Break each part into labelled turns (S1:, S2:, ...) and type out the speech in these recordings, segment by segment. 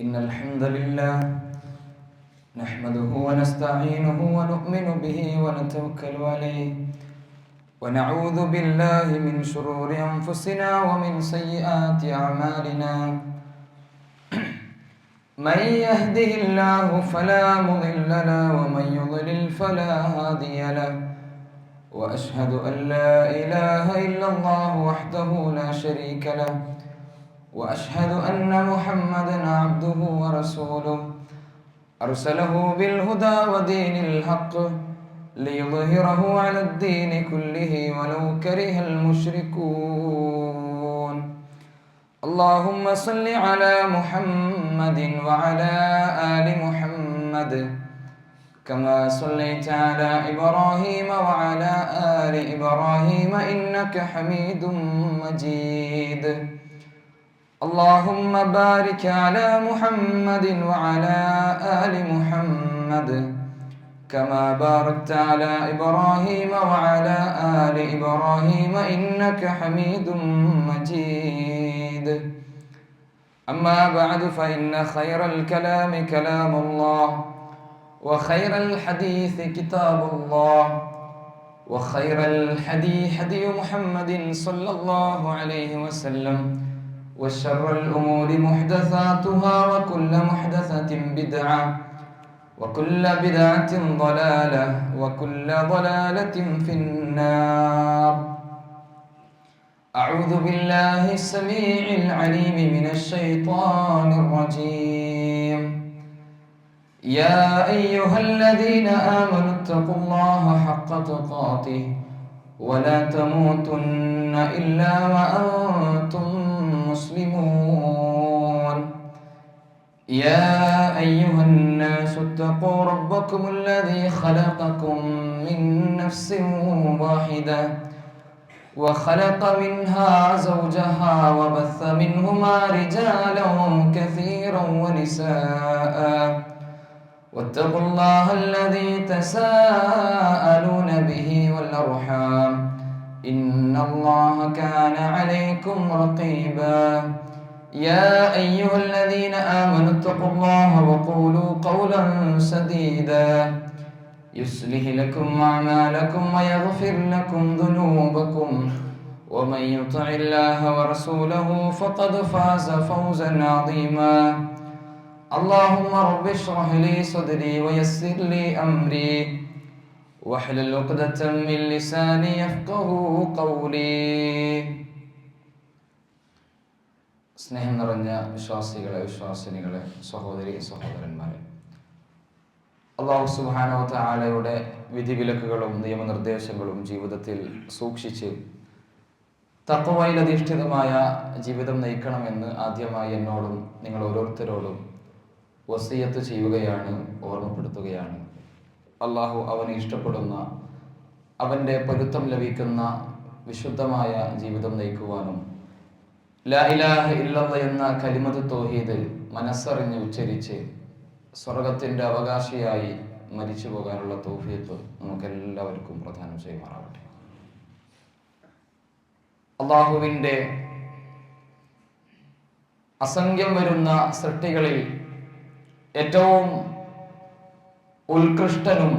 S1: إن الحمد لله نحمده ونستعينه ونؤمن به ونتوكل عليه ونعوذ بالله من شرور أنفسنا ومن سيئات أعمالنا من يهده الله فلا مضل له ومن يضلل فلا هادي له وأشهد أن لا إله إلا الله وحده لا شريك له وأشهد أن محمدًا عبده ورسوله أرسله بالهدى ودين الحق ليظهره على الدين كله ولو كره المشركون اللهم صل على محمد وعلى آل محمد كما صليت على إبراهيم وعلى آل إبراهيم إنك حميد مجيد اللهم بارك على محمد وعلى آل محمد كما باركت على إبراهيم وعلى آل إبراهيم إنك حميد مجيد أما بعد فإن خير الكلام كلام الله وخير الحديث كتاب الله وخير الهدي هدي محمد صلى الله عليه وسلم وشر الأمور محدثاتها وكل محدثة بدعة وكل بدعة ضلالة وكل ضلالة في النار أعوذ بالله السميع العليم من الشيطان الرجيم يا أيها الذين آمنوا اتقوا الله حق تقاته ولا تموتن إلا وأنتم مسلمون يا أيها الناس اتقوا ربكم الذي خلقكم من نفس واحدة وخلق منها زوجها وبث منهما رجالا كثيرا ونساء واتقوا الله الذي تساءلون به والأرحام إن الله كان عليكم رقيبا يا أيها الذين آمنوا اتقوا الله وقولوا قولا سديدا يصلح لكم أعمالكم ويغفر لكم ذنوبكم ومن يطع الله ورسوله فقد فاز فوزا عظيما اللهم رب اشرح لي صدري ويسر لي أمري واحلل عقدة من لساني يفقهوا قولي. സ്നേഹം നിറഞ്ഞ വിശ്വാസികളെ വിശ്വാസിനികളെ സഹോദരി സഹോദരന്മാരെ, അല്ലാഹു സുബ്ഹാനഹു വ തആലയുടെ വിധിവിലക്കുകളും നിയമനിർദ്ദേശങ്ങളും ജീവിതത്തിൽ സൂക്ഷിച്ച് തഖ്വയിൽ അധിഷ്ഠിതമായ ജീവിതം നയിക്കണമെന്ന് ആദ്യമായി എന്നോടും നിങ്ങൾ ഓരോരുത്തരോടും വസിയത്ത് ചെയ്യുകയാണ്, ഓർമ്മപ്പെടുത്തുകയാണ്. അള്ളാഹു അവന് ഇഷ്ടപ്പെടുന്ന, അവൻ്റെ പൊരുത്തം ലഭിക്കുന്ന വിശുദ്ധമായ ജീവിതം നയിക്കുവാനും ലാ ഇലാഹ ഇല്ലല്ലാഹ് എന്ന കലിമത്ത് തൗഹീദ് മനസ്സറിഞ്ഞ് ഉച്ചരിച്ച് സ്വർഗത്തിൻ്റെ അവകാശിയായി മരിച്ചു പോകാനുള്ള തൗഫീഖ് നമുക്കെല്ലാവർക്കും പ്രദാനം ചെയ്യുമാറാവട്ടെ. അള്ളാഹുവിൻ്റെ അസംഖ്യം വരുന്ന സൃഷ്ടികളിൽ ഏറ്റവും ഉത്കൃഷ്ടനും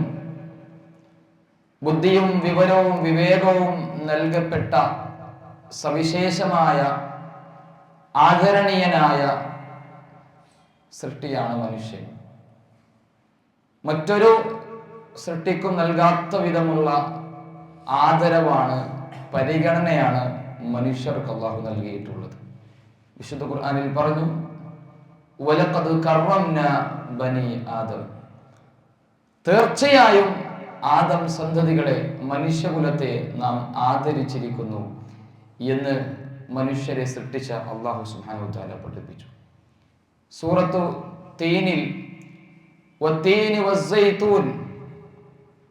S1: ബുദ്ധിയും വിവരവും വിവേകവും നൽകപ്പെട്ട സവിശേഷമായ ആദരണീയനായ സൃഷ്ടിയാണ് മനുഷ്യൻ. മറ്റൊരു സൃഷ്ടിക്കും നൽകാത്ത വിധമുള്ള ആദരവാണ്, പരിഗണനയാണ് മനുഷ്യർക്ക് അല്ലാഹു നൽകിയിട്ടുള്ളത്. വിശുദ്ധ ഖുർആനിൽ പറഞ്ഞു, വലഖദ് കറംനാ ബനി ആദം, തീർച്ചയായും ആദം സന്തതികളെ, മനുഷ്യകുലത്തെ നാം ആദരിച്ചിരിക്കുന്നു എന്ന് മനുഷ്യരെ സൃഷ്ടിച്ച അല്ലാഹു സുബ്ഹാനഹു വ തആല പഠിപ്പിച്ചു. സൂറത്തു തീനിൽ വത്തീനി വസ്സൈതൂൻ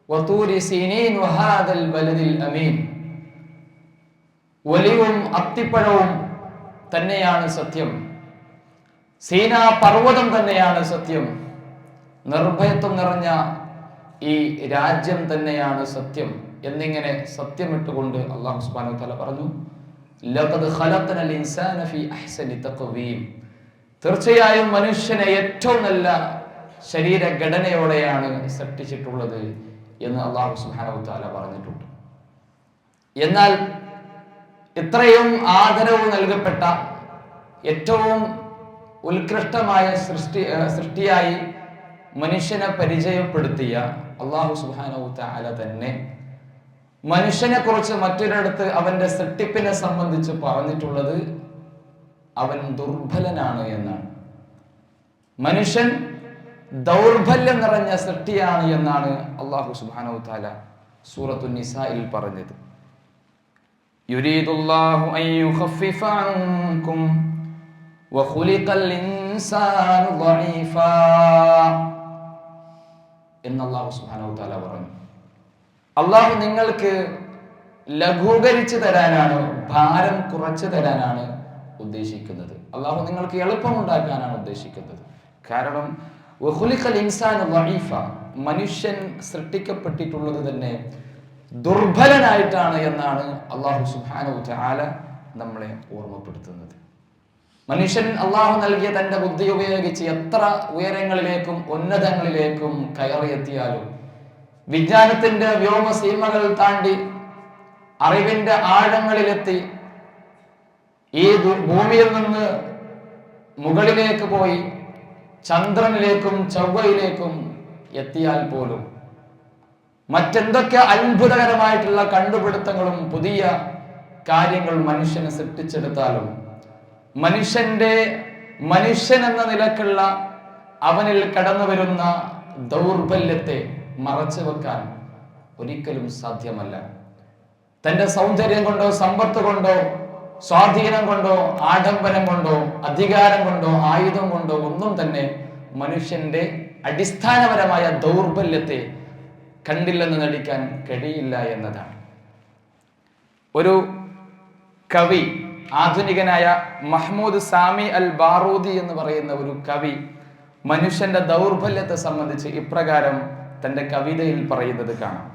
S1: വതൂരി സീനീൻ വഹാദൽ ബലദിൽ അമീൻ, ഒലിവും അത്തിപ്പഴവും തന്നെയാണ് സത്യം, സീനാ പർവ്വതം തന്നെയാണ് സത്യം, നിർഭയത്വം നിറഞ്ഞ ഈ രാജ്യം തന്നെയാണ് സത്യം എന്നിങ്ങനെ സത്യമിട്ടുകൊണ്ട് അല്ലാഹു സുബ്ഹാനഹു വ തആല പറഞ്ഞു, ലഖദ് ഖലഖനൽ ഇൻസാന ഫീ അഹ്സനി തഖ്വീം, തീർച്ചയായും മനുഷ്യനെ ഏറ്റവും നല്ല ശരീരഘടനയോടെയാണ് സൃഷ്ടിച്ചിട്ടുള്ളത് എന്ന് അല്ലാഹു സുബ്ഹാനഹു വ തആല പറഞ്ഞിട്ടുണ്ട്. എന്നാൽ ഇത്രയും ആദരവ് നൽകപ്പെട്ട ഏറ്റവും ഉത്കൃഷ്ടമായ സൃഷ്ടിയായി മനുഷ്യനെ പരിചയപ്പെടുത്തിയ അല്ലാഹു സുബ്ഹാനഹു വ തആല തന്നെ മനുഷ്യനെ കുറിച്ച് മറ്റൊരിടത്ത് അവന്റെ സൃഷ്ടിപ്പിനെ സംബന്ധിച്ച് പറഞ്ഞിട്ടുള്ളത് അവൻ ദുർബലനാണ് എന്നാണ്. മനുഷ്യൻ ദൗർബല്യം നിറഞ്ഞ സൃഷ്ടിയാണ് എന്നാണ് അല്ലാഹു സുബ്ഹാനഹു വ തആല സൂറത്തുൻ നിസായിൽ പറഞ്ഞത്. യുരീദുല്ലാഹു അൻ യുഖഫിഫ അൻകും വഖുലിഖൽ ഇൻസാനു ളഈഫാ എന്ന് അല്ലാഹു സുബ്ഹാനഹു വ തആല പറഞ്ഞു. അല്ലാഹു നിങ്ങൾക്ക് ലഘൂകരിച്ചു തരാനാണ്, ഭാരം കുറച്ചു തരാനാണ് ഉദ്ദേശിക്കുന്നത്. അല്ലാഹു നിങ്ങൾക്ക് എളുപ്പമുണ്ടാക്കാനാണ് ഉദ്ദേശിക്കുന്നത്. കാരണം വഖുലിഖൽ ഇൻസാനു ളഈഫ, മനുഷ്യൻ സൃഷ്ടിക്കപ്പെട്ടിട്ടുള്ളത് തന്നെ ദുർബലനായിട്ടാണ് എന്നാണ് അല്ലാഹു സുബ്ഹാനഹു വ തആല നമ്മളെ ഓർമ്മപ്പെടുത്തുന്നത്. മനുഷ്യൻ അല്ലാഹു നൽകിയ തന്റെ ബുദ്ധി ഉപയോഗിച്ച് എത്ര ഉയരങ്ങളിലേക്കും ഉന്നതങ്ങളിലേക്കും കയറിയെത്തിയാലും, വിജ്ഞാനത്തിന്റെ വ്യോമസീമകൾ താണ്ടി അറിവിന്റെ ആഴങ്ങളിലെത്തി ഈ ഭൂമിയിൽ നിന്ന് മുകളിലേക്ക് പോയി ചന്ദ്രനിലേക്കും ചൊവ്വയിലേക്കും എത്തിയാൽ പോലും, മറ്റെന്തൊക്കെ അത്ഭുതകരമായിട്ടുള്ള കണ്ടുപിടുത്തങ്ങളും പുതിയ കാര്യങ്ങൾ മനുഷ്യനെ സൃഷ്ടിച്ചെടുത്താലും, മനുഷ്യൻ എന്ന നിലക്കുള്ള അവനിൽ കടന്നു വരുന്ന ദൗർബല്യത്തെ മറച്ചു വെക്കാൻ ഒരിക്കലും സാധ്യമല്ല. തന്റെ സൗന്ദര്യം കൊണ്ടോ സമ്പത്ത് കൊണ്ടോ സ്വാധീനം കൊണ്ടോ ആഡംബരം കൊണ്ടോ അധികാരം കൊണ്ടോ ആയുധം കൊണ്ടോ ഒന്നും തന്നെ മനുഷ്യന്റെ അടിസ്ഥാനപരമായ ദൗർബല്യത്തെ കണ്ടില്ലെന്ന് നടിക്കാൻ കഴിയില്ല എന്നതാണ്. ഒരു കവി, ആധുനികനായ മഹ്മൂദ് സാമി അൽ ബാറൂദി എന്ന് പറയുന്ന ഒരു കവി മനുഷ്യന്റെ ദൗർബല്യത്തെ സംബന്ധിച്ച് ഇപ്രകാരം തന്റെ കവിതയിൽ പറയുന്നത് കാണാം.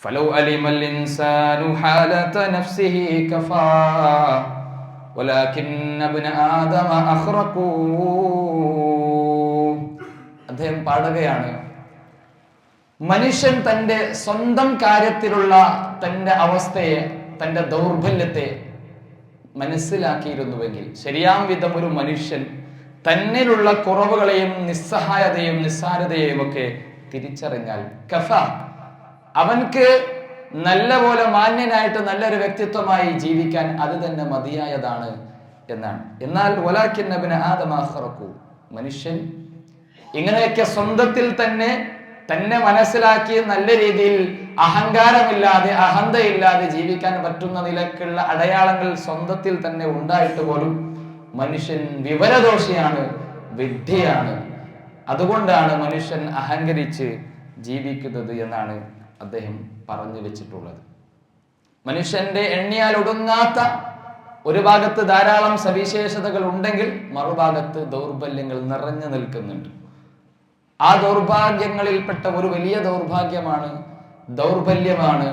S1: ഫലൗ അലിമൽ ഇൻസാനു ഹാലത നഫ്സിഹി കഫാ വലാകിന്ന ഇബ്ന ആദമ അഖ്റഖൂ. അദ്ദേഹം പാടുകയാണ്, മനുഷ്യൻ തന്റെ സ്വന്തം കാര്യത്തിലുള്ള തന്റെ അവസ്ഥയെ, തന്റെ ദൗർബല്യത്തെ മനസ്സിലാക്കിയിരുന്നുവെങ്കിൽ, ശരിയാം വിധം ഒരു മനുഷ്യൻ തന്നിലുള്ള കുറവുകളെയും നിസ്സഹായതയും നിസ്സാരതയെയും ഒക്കെ തിരിച്ചറിഞ്ഞാൽ കഫ, അവൻക്ക് നല്ല പോലെ മാന്യനായിട്ട് നല്ലൊരു വ്യക്തിത്വമായി ജീവിക്കാൻ അത് തന്നെ മതിയായതാണ് എന്നാണ്. എന്നാൽ വലാകിന്ന ഇബ്ന ആദമ അഖ്റഖൂ, മനുഷ്യൻ ഇങ്ങനെയൊക്കെ സ്വന്തത്തിൽ തന്നെ മനസ്സിലാക്കി നല്ല രീതിയിൽ അഹങ്കാരമില്ലാതെ അഹന്തയില്ലാതെ ജീവിക്കാൻ പറ്റുന്ന നിലക്കുള്ള അടയാളങ്ങൾ സ്വന്തത്തിൽ തന്നെ ഉണ്ടായിട്ട് പോലും മനുഷ്യൻ വിവരദോഷിയാണ്, വിഡ്ഢിയാണ്. അതുകൊണ്ടാണ് മനുഷ്യൻ അഹങ്കരിച്ച് ജീവിക്കുന്നത് എന്നാണ് അദ്ദേഹം പറഞ്ഞു വെച്ചിട്ടുള്ളത്. മനുഷ്യന്റെ എണ്ണിയാൽ ഒടുങ്ങാത്ത ഒരു ഭാഗത്ത് ധാരാളം സവിശേഷതകൾ ഉണ്ടെങ്കിൽ മറുഭാഗത്ത് ദൗർബല്യങ്ങൾ നിറഞ്ഞു നിൽക്കുന്നുണ്ട്. ആ ദൗർഭാഗ്യങ്ങളിൽപ്പെട്ട ഒരു വലിയ ദൗർബല്യമാണ്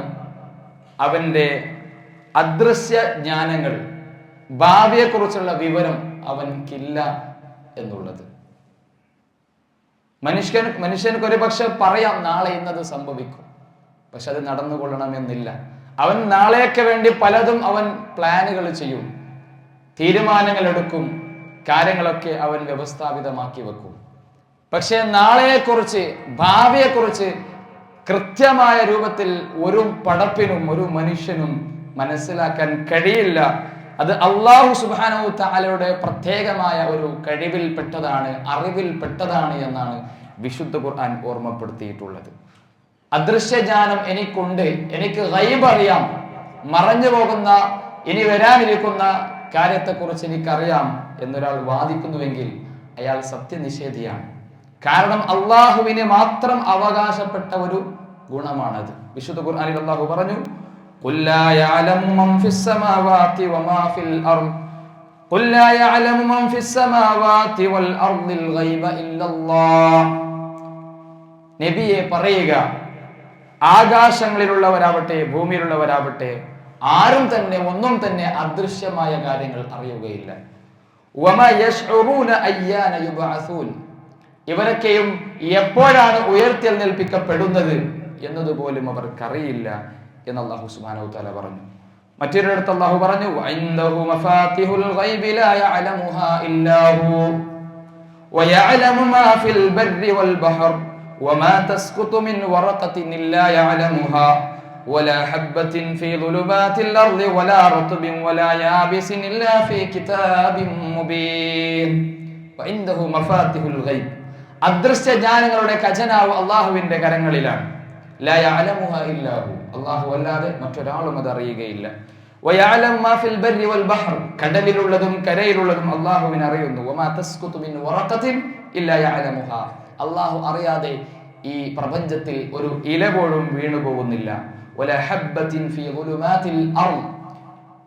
S1: അവന്റെ അദൃശ്യ ജ്ഞാനങ്ങൾ, ഭാവിയെക്കുറിച്ചുള്ള വിവരം അവൻക്കില്ല എന്നുള്ളത്. മനുഷ്യർക്ക് ഒരു പക്ഷെ പറയാം നാളെ ഇന്നത് സംഭവിക്കും, പക്ഷെ അത് നടന്നുകൊള്ളണമെന്നില്ല. അവൻ നാളെയൊക്കെ വേണ്ടി പലതും അവൻ പ്ലാനുകൾ ചെയ്യും, തീരുമാനങ്ങൾ എടുക്കും, കാര്യങ്ങളൊക്കെ അവൻ വ്യവസ്ഥാപിതമാക്കി വെക്കും. പക്ഷെ നാളെയെക്കുറിച്ച്, ഭാവിയെക്കുറിച്ച് കൃത്യമായ രൂപത്തിൽ ഒരു പടപ്പിനും ഒരു മനുഷ്യനും മനസ്സിലാക്കാൻ കഴിയില്ല. അത് അല്ലാഹു സുബ്ഹാനഹു വ തആലയുടെ പ്രത്യേകമായ ഒരു കഴിവിൽപ്പെട്ടതാണ്, അറിവിൽപ്പെട്ടതാണ് എന്നാണ് വിശുദ്ധ ഖുർആൻ ഓർമ്മപ്പെടുത്തിയിട്ടുള്ളത്. അദൃശ്യജ്ഞാനം എനിക്കുണ്ട്, എനിക്ക് ഗൈബ് അറിയാം, മറഞ്ഞു പോകുന്ന ഇനി വരാനിരിക്കുന്ന കാര്യത്തെക്കുറിച്ച് എനിക്കറിയാം എന്നൊരാൾ വാദിക്കുന്നുവെങ്കിൽ അയാൾ സത്യനിഷേധിയാണ്. കാരണം അള്ളാഹുവിന് മാത്രം അവകാശപ്പെട്ട ഒരു ഗുണമാണത്. വിശുദ്ധ ഖുർആനിൽ അല്ലാഹു പറഞ്ഞു, ഖുൽ ലാ യഅലമു മൻ ഫിസ് സമാവാതി വമാ ഫിൽ അർദ് ഖുൽ ലാ യഅലമു മൻ ഫിസ് സമാവാതി വൽ അർദിൽ ഗൈബ ഇല്ലല്ലാഹ്. നബിയെ പറയുക, ആകാശങ്ങളിലുള്ളവരാവട്ടെ ഭൂമിയിലുള്ളവരാവട്ടെ ആരും തന്നെ ഒന്നും തന്നെ അദൃശ്യമായ കാര്യങ്ങൾ അറിയുകയില്ല. വമാ യശ്ഉറൂന അയ്യാന യുബഅസൂൻ, ഇവരൊക്കെയും എപ്പോഴാണ് ഉയർത്തെഴുന്നേൽപ്പിക്കപ്പെടുന്നത് എന്നതുപോലും അവർക്കറിയില്ല എന്ന് അല്ലാഹു സുബ്ഹാനഹു വ തആല പറഞ്ഞു. മറ്റൊരിടത്ത് അല്ലാഹു പറഞ്ഞു, വഇൻദഹു മഫാത്തിഹുൽ ഗൈബി ലാ യഅലമുഹാ ഇല്ലാ ഹു വയഅലമു മാ ഫിൽ ബർരി വൽ ബഹർ വമാ തസ്ഖുതു മിൻ വറഖത്തിൻ ഇല്ലാ യഅലമുഹാ വലാ ഹബ്ബത്തിൻ ഫീ ദുലുമാതിൽ അർളി വലാ റത്ബിൻ വലാ യാബിസിൻ ഇല്ലാ ഫീ കിതാബിൻ മുബീൻ. വഇൻദഹു മഫാത്തിഹുൽ ഗൈബ്, അദൃശ്യ ജ്ഞാനങ്ങളുടെ ഖജനാവ് അല്ലാഹുവിന്റെ കരങ്ങളിലാണ്. ലാ യഅലമുഹാ ഇല്ലാ ഹു, അല്ലാഹു അല്ലാതെ മറ്റൊരാളും അത് അറിയുകയില്ല. വയഅലമു മാ ഫിൽ ബർരി വൽ ബഹർ, കടലിലുള്ളതും കരയിലുള്ളതും അല്ലാഹുവിന് അറിയുന്നു. വമാ തസ്ഖുതു മിൻ വറഖത്തിൻ ഇല്ലാ യഅലമുഹാ, അല്ലാഹു അറിയാതെ ഈ പ്രപഞ്ചത്തിൽ ഒരു ഇല പോലും വീണു പോകുന്നില്ല. വലാ ഹബ്ബത്തിൻ ഫീ ദുലുമാതിൽ അർള്,